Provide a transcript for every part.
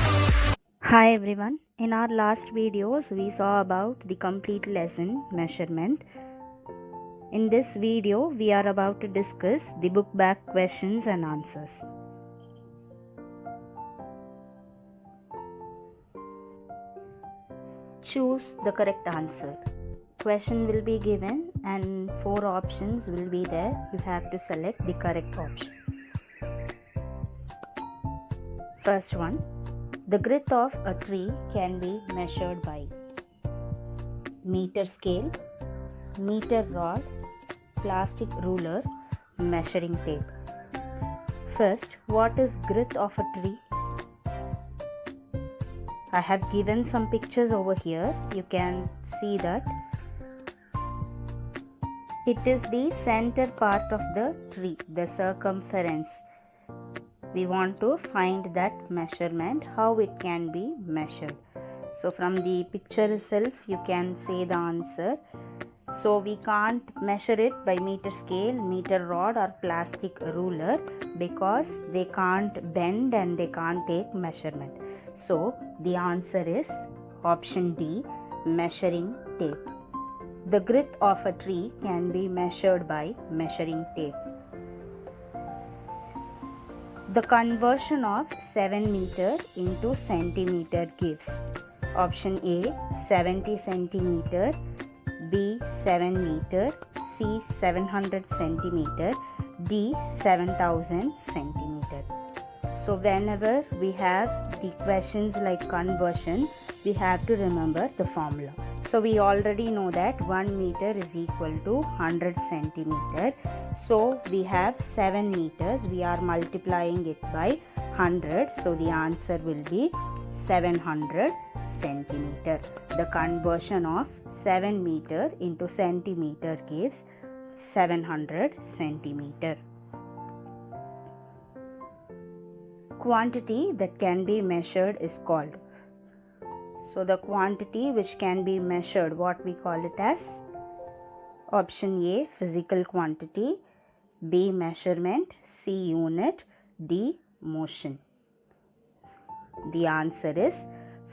Hi everyone. In our last videos, we saw about the complete lesson measurement. In this video, we are about to discuss the book back questions and answers. Choose the correct answer. Question will be given and 4 options will be there. You have to select the correct option. First one, the girth of a tree can be measured by meter scale, meter rod, plastic ruler, measuring tape. First, what is girth of a tree? I have given some pictures over here. You can see that it is the center part of the tree, the circumference. We want to find that measurement, how it can be measured. So from the picture itself, you can say the answer. So we can't measure it by meter scale, meter rod or plastic ruler because they can't bend and they can't take measurement. So the answer is option D, measuring tape. The girth of a tree can be measured by measuring tape. The conversion of 7 meter into centimeter gives option A 70 centimeter, B 7 meter, C 700 centimeter, D 7000 centimeter. So whenever we have the questions like conversion, we have to remember the formula. So we already know that 1 meter is equal to 100 centimeter. So we have 7 meters. We are multiplying it by 100. So the answer will be 700 centimeter. The conversion of 7 meter into centimeter gives 700 centimeter. Quantity that can be measured is called. So the quantity which can be measured, what we call it as? Option A, physical quantity, B, measurement, C, unit, D, motion. The answer is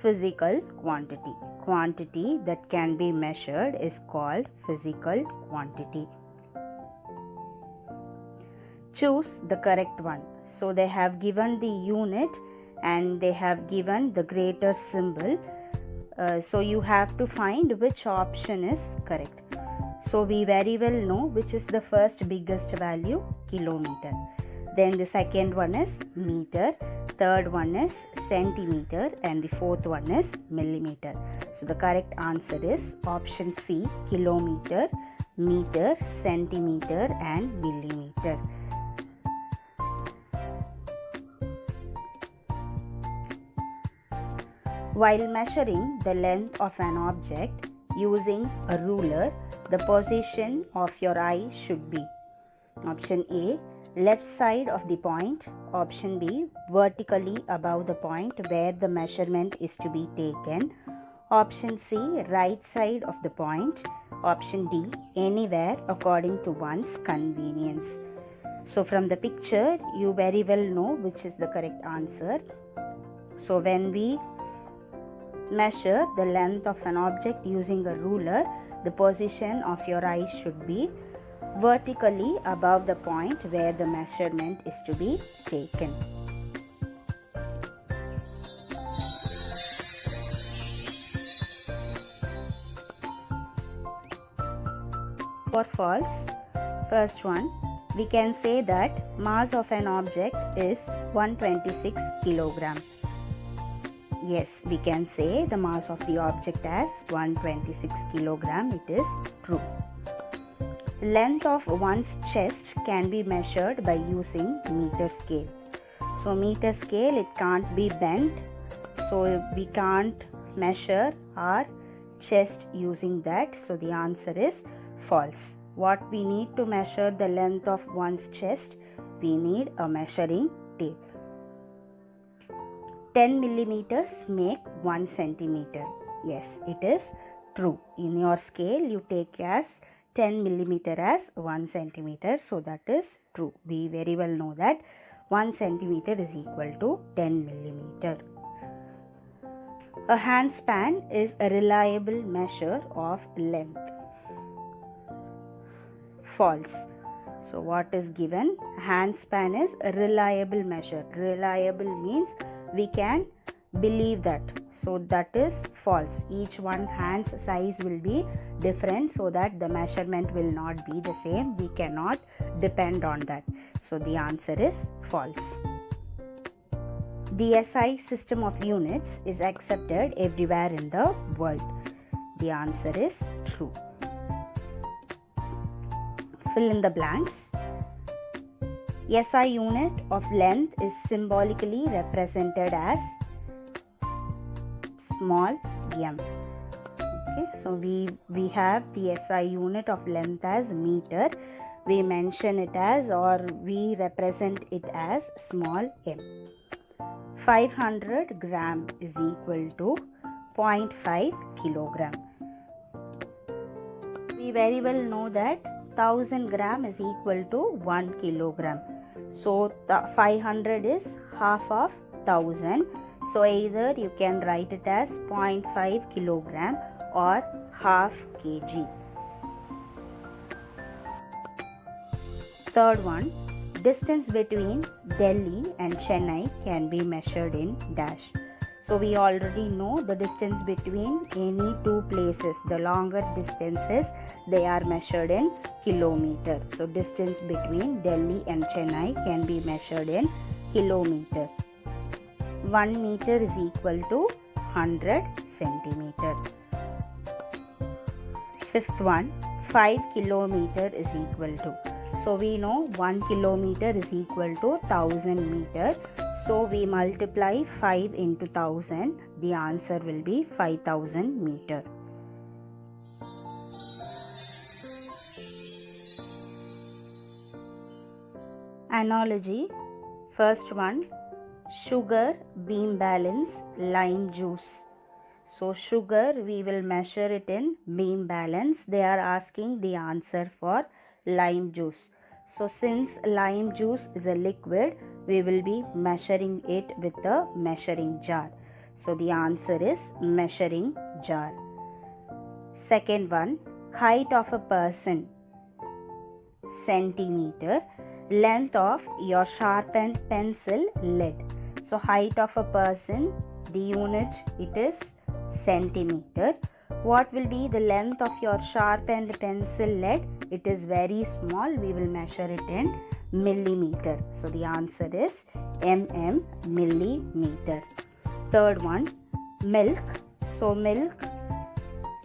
physical quantity. Quantity that can be measured is called physical quantity. Choose the correct one. So they have given the unit and they have given the greater symbol. So you have to find which option is correct. So we very well know which is the first biggest value, kilometer. Then the second one is meter, third one is centimeter, and the fourth one is millimeter. So the correct answer is option C, kilometer, meter, centimeter, and millimeter. While measuring the length of an object using a ruler, the position of your eye should be option A, left side of the point, option B, vertically above the point where the measurement is to be taken, option C, right side of the point, option D, anywhere according to one's convenience. So from the picture, you very well know which is the correct answer. So when we measure the length of an object using a ruler, the position of your eye should be vertically above the point where the measurement is to be taken. For false, first one, we can say that mass of an object is 126 kilogram. Yes, we can say the mass of the object as 126 kilogram. It is true. Length of one's chest can be measured by using meter scale. So meter scale, it can't be bent. So we can't measure our chest using that. So the answer is false. What we need to measure the length of one's chest? We need a measuring tape. 10 millimeters make 1 centimeter. Yes, it is true. In your scale, you take as 10 millimeter as 1 centimeter. So that is true. We very well know that 1 centimeter is equal to 10 millimeter. A handspan is a reliable measure of length. False. So what is given? Handspan is a reliable measure. Reliable means we can believe that. So that is false. Each one hand's size will be different, so that the measurement will not be the same. We cannot depend on that. So the answer is false. The SI system of units is accepted everywhere in the world. The answer is true. Fill in the blanks. SI unit of length is symbolically represented as small m. Okay, so we have the SI unit of length as meter. We mention it as, or we represent it as, small m. 500 gram is equal to 0.5 kilogram. We very well know that 1000 gram is equal to 1 kilogram. So 500 is half of 1000. So either you can write it as 0.5 kilogram or half kg. Third one, distance between Delhi and Chennai can be measured in dash. So we already know the distance between any two places. The longer distances, they are measured in kilometer. So distance between Delhi and Chennai can be measured in kilometer. 1 meter is equal to 100 centimeter. Fifth one, 5 kilometer is equal to. So we know 1 kilometer is equal to 1000 meter. So we multiply 5 into 1000. The answer will be 5000 meter. Analogy. First one, sugar, bean balance, lime juice. So sugar, we will measure it in bean balance. They are asking the answer for lime juice. So since lime juice is a liquid, we will be measuring it with a measuring jar. So the answer is measuring jar. Second one, height of a person, centimeter. Length of your sharpened pencil lead. So height of a person, the unit, it is centimeter. What will be the length of your sharpened pencil lead? It is very small. We will measure it in millimeter. So the answer is mm, millimeter. Third one, milk. So milk,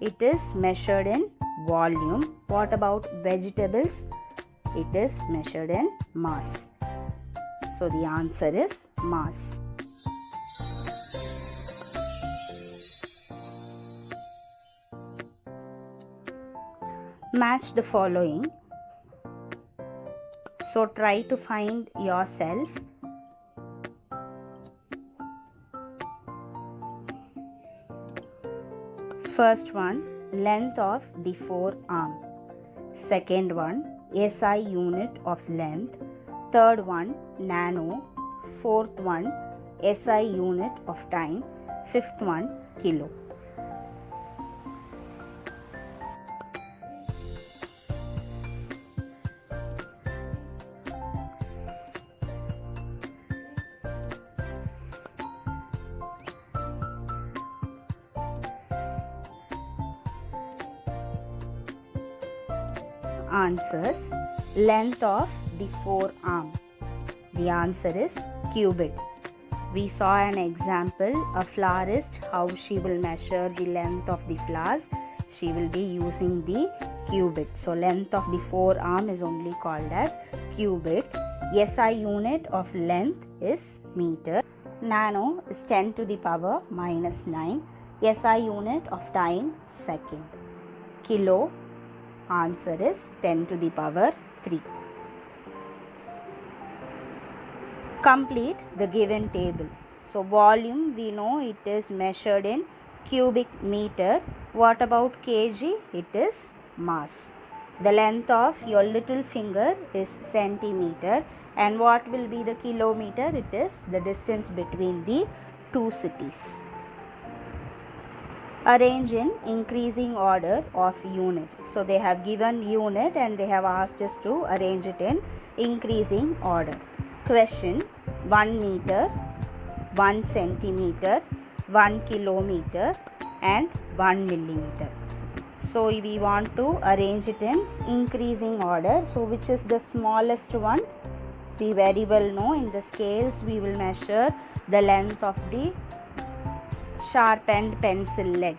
it is measured in volume. What about vegetables? It is measured in mass. So the answer is mass. Match the following. So try to find yourself. First one, length of the forearm. Second one, SI unit of length. Third one, nano. Fourth one, SI unit of time. Fifth one, kilo. Answers. Length of the forearm. The answer is cubit. We saw an example, a florist, how she will measure the length of the flowers. She will be using the cubit. So length of the forearm is only called as cubit. SI unit of length is meter. Nano is 10 to the power minus 9. SI unit of time, second. Kilo, answer is 10 to the power 3. Complete the given table. So volume, we know it is measured in cubic meter. What about kg? It is mass. The length of your little finger is centimeter. And what will be the kilometer? It is the distance between the two cities. Arrange in increasing order of unit. So they have given unit and they have asked us to arrange it in increasing order. Question: 1 meter, 1 centimeter, 1 kilometer and 1 millimeter. So we want to arrange it in increasing order. So which is the smallest one? We very well know in the scales we will measure the length of the sharpened pencil lead.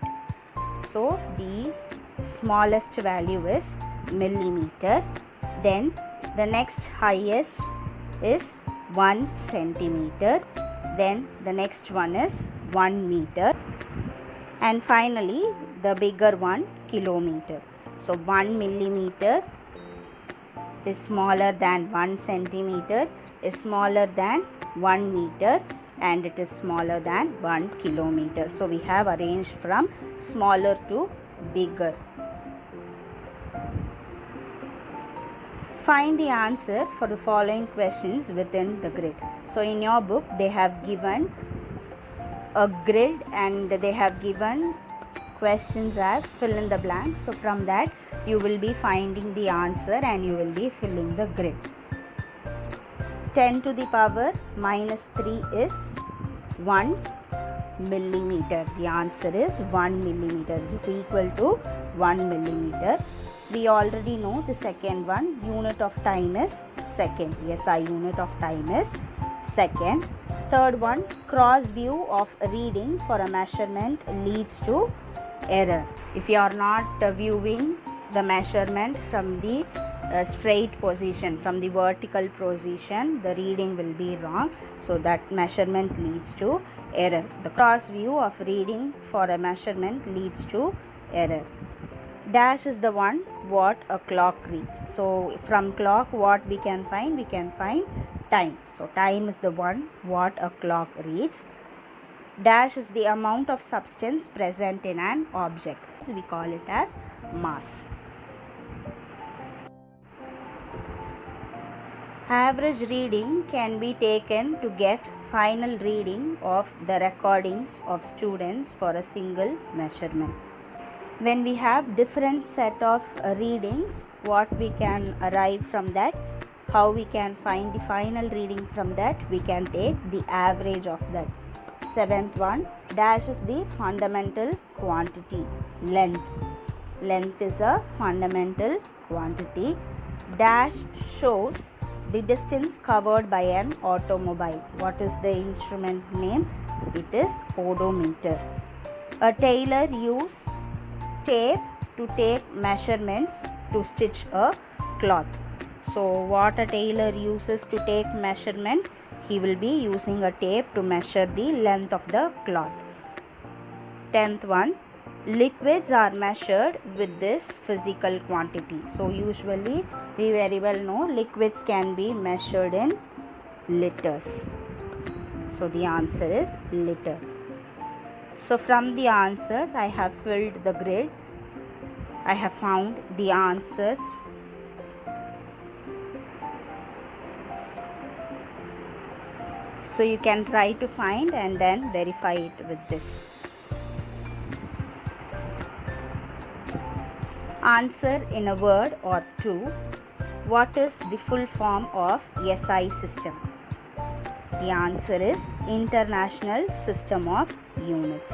So the smallest value is millimeter. Then the next highest is 1 centimeter. Then the next one is 1 meter. And finally the bigger one, kilometer. So 1 millimeter is smaller than 1 centimeter, is smaller than 1 meter, and it is smaller than 1 kilometer. So we have arranged from smaller to bigger. Find the answer for the following questions within the grid. So in your book they have given a grid and they have given questions as fill in the blank. So from that you will be finding the answer and you will be filling the grid. 10 to the power minus 3 is 1 millimeter. The answer is 1 millimeter. It is equal to 1 millimeter. We already know the second one. Unit of time is second. SI unit of time is second. Third one, cross view of reading for a measurement leads to error. If you are not viewing the measurement from the straight position, from the vertical position, the reading will be wrong. So that measurement leads to error. The cross view of reading for a measurement leads to error. Dash is the one what a clock reads. So from clock what we can find? We can find time. So time is the one what a clock reads. Dash is the amount of substance present in an object. So we call it as mass. Average reading can be taken to get final reading of the recordings of students for a single measurement. When we have different set of readings, what we can arrive from that, how we can find the final reading from that, we can take the average of that. Seventh one, dash is the fundamental quantity, length. Length is a fundamental quantity. Dash shows the distance covered by an automobile. What is the instrument name? It is odometer. A tailor uses tape to take measurements to stitch a cloth. So what a tailor uses to take measurement? He will be using a tape to measure the length of the cloth. 10th one, liquids are measured with this physical quantity. So usually we very well know liquids can be measured in liters. So the answer is liter. So from the answers I have filled the grid. I have found the answers. So you can try to find and then verify it with this. Answer in a word or two. What is the full form of SI system? The answer is International System of Units.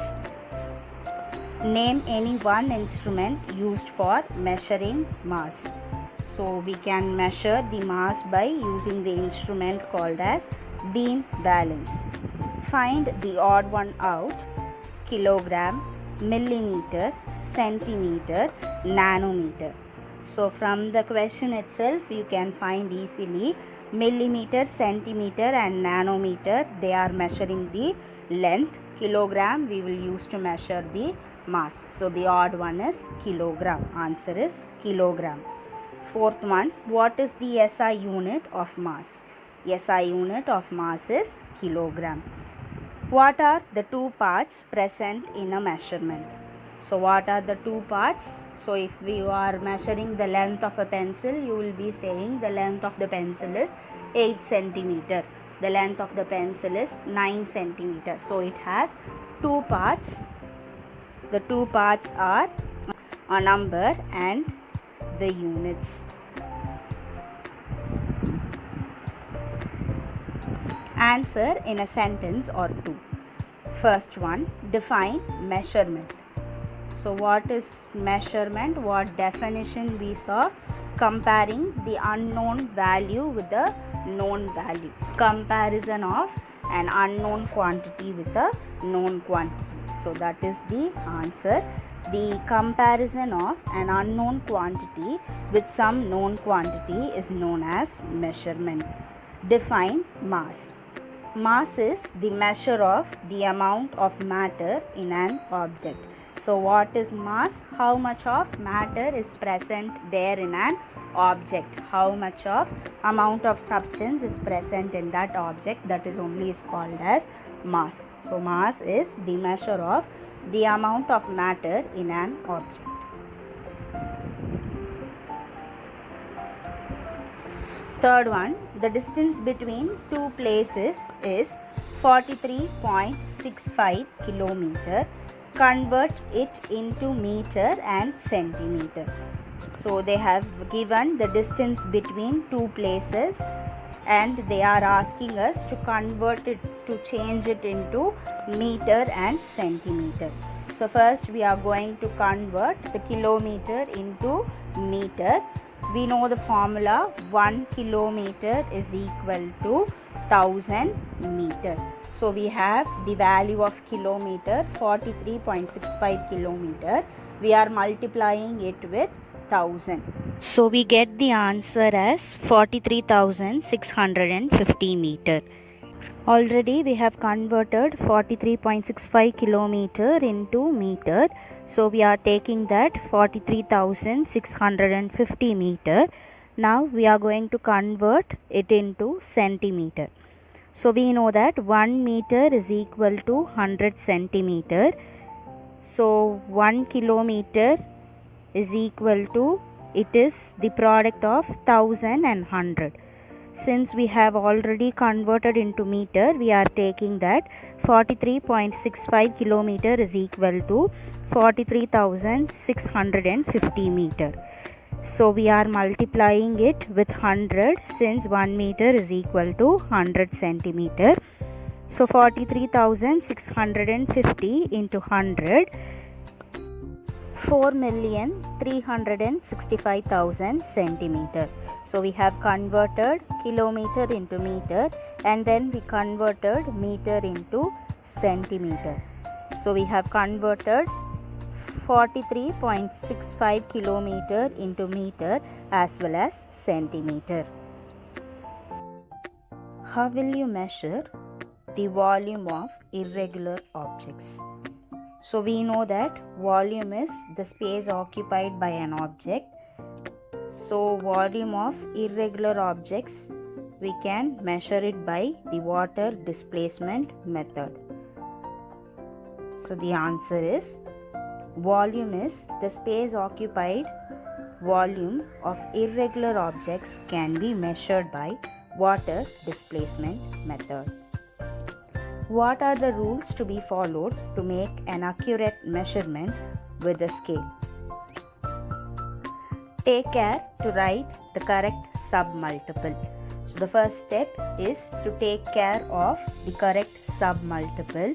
Name any one instrument used for measuring mass. So we can measure the mass by using the instrument called as beam balance. Find the odd one out. Kilogram, millimeter, centimeter, nanometer. So from the question itself you can find easily millimeter, centimeter and nanometer. They are measuring the length. Kilogram we will use to measure the mass. So the odd one is kilogram. Answer is kilogram. Fourth one, what is the SI unit of mass? SI unit of mass is kilogram. What are the two parts present in a measurement? So what are the two parts? So if we are measuring the length of a pencil, you will be saying the length of the pencil is 8 centimeter. The length of the pencil is 9 centimeter. So it has two parts. The two parts are a number and the units. Answer in a sentence or two. First one, define measurement. So what is measurement? What definition we saw? Comparing the unknown value with the known value. Comparison of an unknown quantity with a known quantity. So that is the answer. The comparison of an unknown quantity with some known quantity is known as measurement. Define mass. Mass is the measure of the amount of matter in an object. So what is mass? How much of matter is present there in an object? How much of amount of substance is present in that object? That is only is called as mass. So mass is the measure of the amount of matter in an object. Third one, the distance between two places is 43.65 kilometer. Convert it into meter and centimeter. So they have given the distance between two places and they are asking us to convert it, to change it into meter and centimeter. So first we are going to convert the kilometer into meter. We know the formula, 1 kilometer is equal to 1000 meter. So we have the value of kilometer, 43.65 kilometer. We are multiplying it with 1000. So we get the answer as 43,650 meter. Already we have converted 43.65 kilometer into meter. So we are taking that 43,650 meter. Now we are going to convert it into centimeter. So we know that 1 meter is equal to 100 centimeter. So 1 kilometer is equal to, it is the product of 1000 and 100. Since we have already converted into meter, we are taking that 43.65 kilometer is equal to 43,650 meter. So we are multiplying it with 100 since 1 meter is equal to 100 centimeter. So 43,650 into 100, 4,365,000 centimeter. So we have converted kilometer into meter and then we converted meter into centimeter. So we have converted 43.65 kilometer into meter as well as centimeter. How will you measure the volume of irregular objects? So we know that volume is the space occupied by an object. So volume of irregular objects, we can measure it by the water displacement method. So the answer is, volume is the space occupied volume of irregular objects can be measured by water displacement method. What are the rules to be followed to make an accurate measurement with a scale? Take care to write the correct submultiple. So the first step is to take care of the correct submultiple.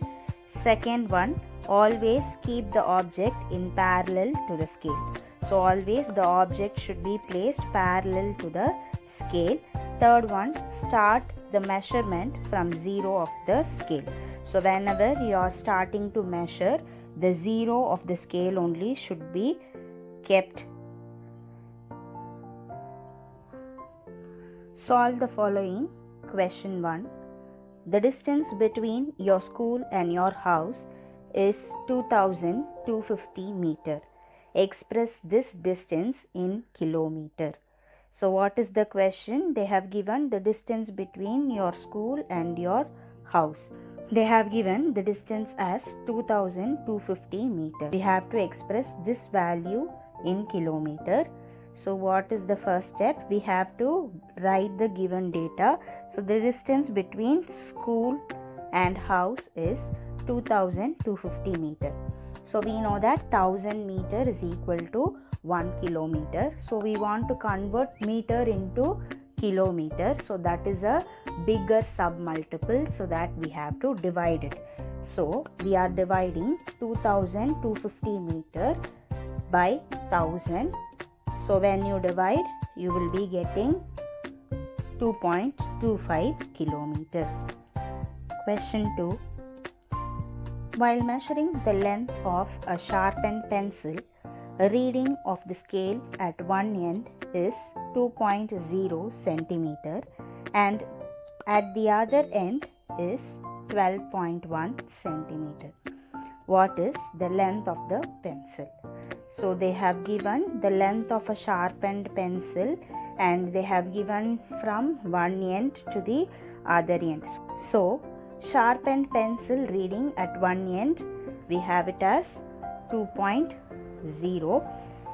Second one, always keep the object in parallel to the scale. So always the object should be placed parallel to the scale. Third one, start the measurement from 0 of the scale. So whenever you are starting to measure, the 0 of the scale only should be kept. Solve the following. Question 1. The distance between your school and your house is 2,250 meter. Express this distance in kilometer. So what is the question? They have given the distance between your school and your house. They have given the distance as 2,250 meter. We have to express this value in kilometer. So what is the first step? We have to write the given data. So the distance between school and house is 2,250 meter. So we know that 1000 meter is equal to 1 kilometer. So we want to convert meter into kilometer. So that is a bigger submultiple, so that we have to divide it. So we are dividing 2250 meter by 1000. So when you divide, you will be getting 2.25 kilometer. Question 2. While measuring the length of a sharpened pencil, a reading of the scale at one end is 2.0 centimeter and at the other end is 12.1 centimeter. What is the length of the pencil? So they have given the length of a sharpened pencil and they have given from one end to the other end. So sharpened pencil reading at one end, we have it as 2.0,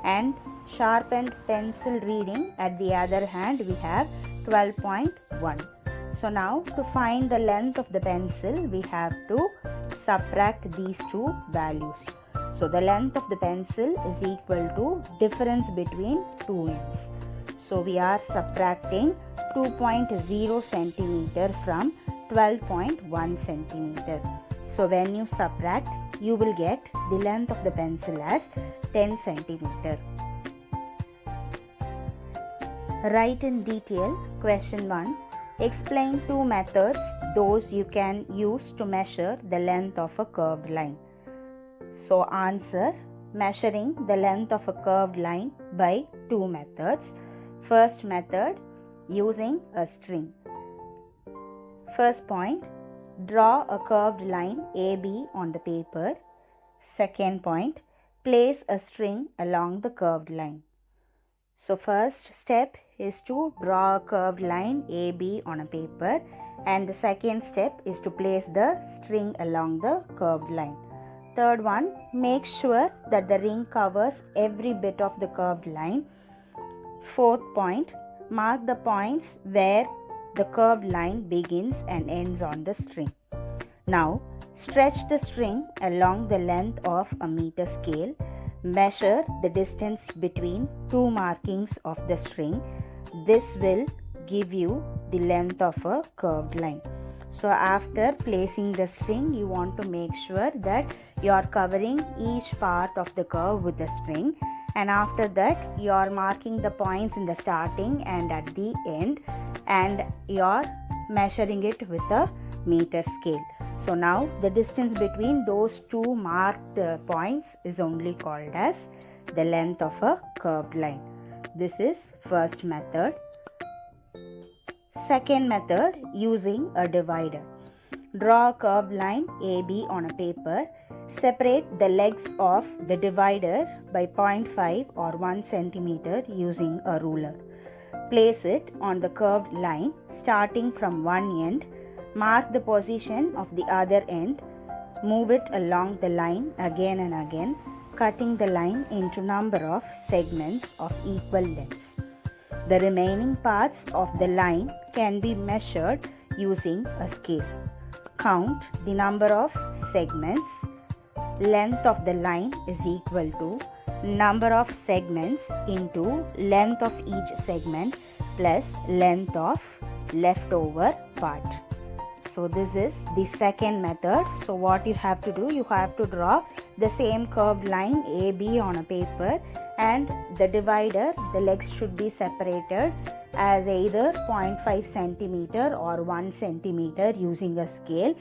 and sharpened pencil reading at the other hand, we have 12.1. So now to find the length of the pencil, we have to subtract these two values. So the length of the pencil is equal to difference between two ends. So we are subtracting 2.0 centimeter from 12.1 centimeter. So when you subtract, you will get the length of the pencil as 10 centimeter. Write in detail. Question 1. Explain two methods those you can use to measure the length of a curved line. So answer: measuring the length of a curved line by two methods. First method, using a string. First point, draw a curved line AB on the paper. Second point, place a string along the curved line. So first step is to draw a curved line AB on a paper, and the second step is to place the string along the curved line. Third one, make sure that the ring covers every bit of the curved line. Fourth point, mark the points where the curved line begins and ends on the string. Now, stretch the string along the length of a meter scale. Measure the distance between two markings of the string. This will give you the length of a curved line. So after placing the string, you want to make sure that you are covering each part of the curve with the string, and after that you are marking the points in the starting and at the end, and you are measuring it with a meter scale. So now the distance between those two marked points is only called as the length of a curved line. This is first method. Second method, using a divider. Draw a curved line AB on a paper. Separate the legs of the divider by 0.5 or 1 centimeter using a ruler. Place it on the curved line starting from one end. Mark the position of the other end. Move it along the line again and again, cutting the line into number of segments of equal lengths. The remaining parts of the line can be measured using a scale. Count the number of segments. Length of the line is equal to number of segments into length of each segment plus length of leftover part. So this is the second method. So what you have to do, you have to draw the same curved line AB on a paper, and the divider, the legs should be separated as either 0.5 centimeter or 1 centimeter using a scale,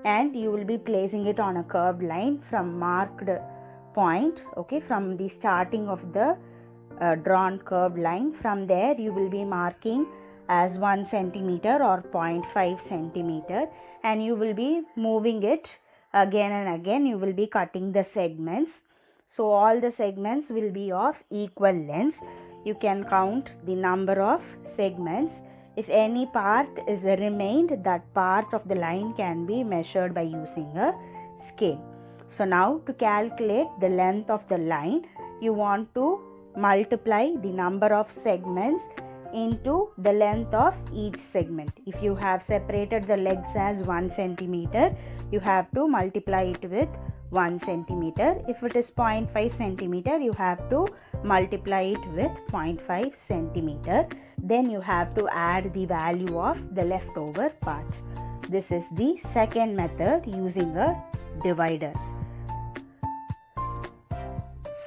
and you will be placing it on a curved line from marked point, okay, from the starting of the drawn curved line. From there you will be marking as 1 centimeter or 0.5 centimeter, and you will be moving it again and again. You will be cutting the segments. So all the segments will be of equal lengths. You can count the number of segments. If any part is remained, that part of the line can be measured by using a scale. So now to calculate the length of the line, you want to multiply the number of segments into the length of each segment. If you have separated the legs as 1 centimeter, you have to multiply it with 1 centimeter. If it is 0.5 centimeter, you have to multiply it with 0.5 centimeter. Then you have to add the value of the leftover part. This is the second method using a divider.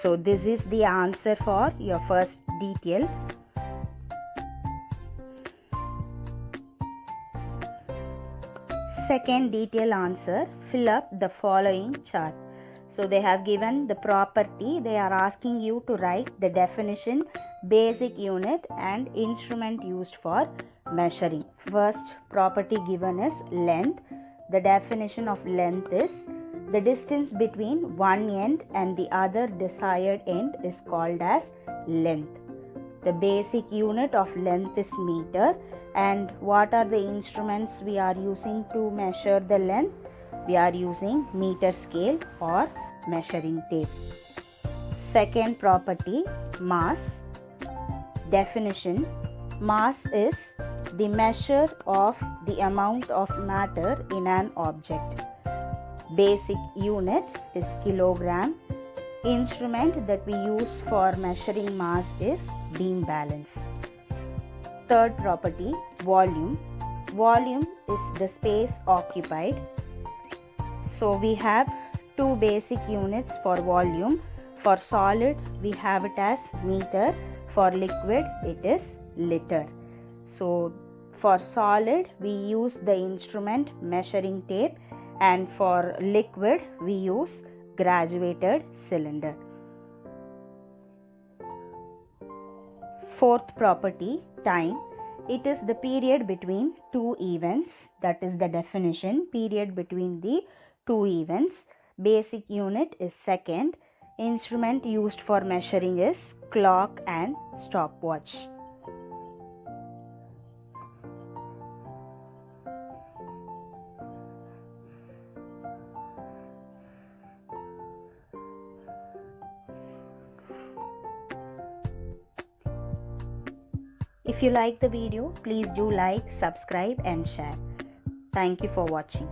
So this is the answer for your first detail. Second detail answer, fill up the following chart. So they have given the property. They are asking you to write the definition, basic unit and instrument used for measuring. First property given is length. The definition of length is the distance between one end and the other desired end is called as length. The basic unit of length is meter. And what are the instruments we are using to measure the length? We are using meter scale or measuring tape. Second property, mass. Definition, mass is the measure of the amount of matter in an object. Basic unit is kilogram. Instrument that we use for measuring mass is beam balance. Third property, volume. Volume is the space occupied. So we have two basic units for volume. For solid, we have it as meter. For liquid, it is liter. So for solid, we use the instrument measuring tape, and for liquid, we use graduated cylinder. Fourth property, time. It is the period between two events. That is the definition, period between the two events. Basic unit is second. Instrument used for measuring is clock and stopwatch. If you like the video, please do like, subscribe and share. Thank you for watching.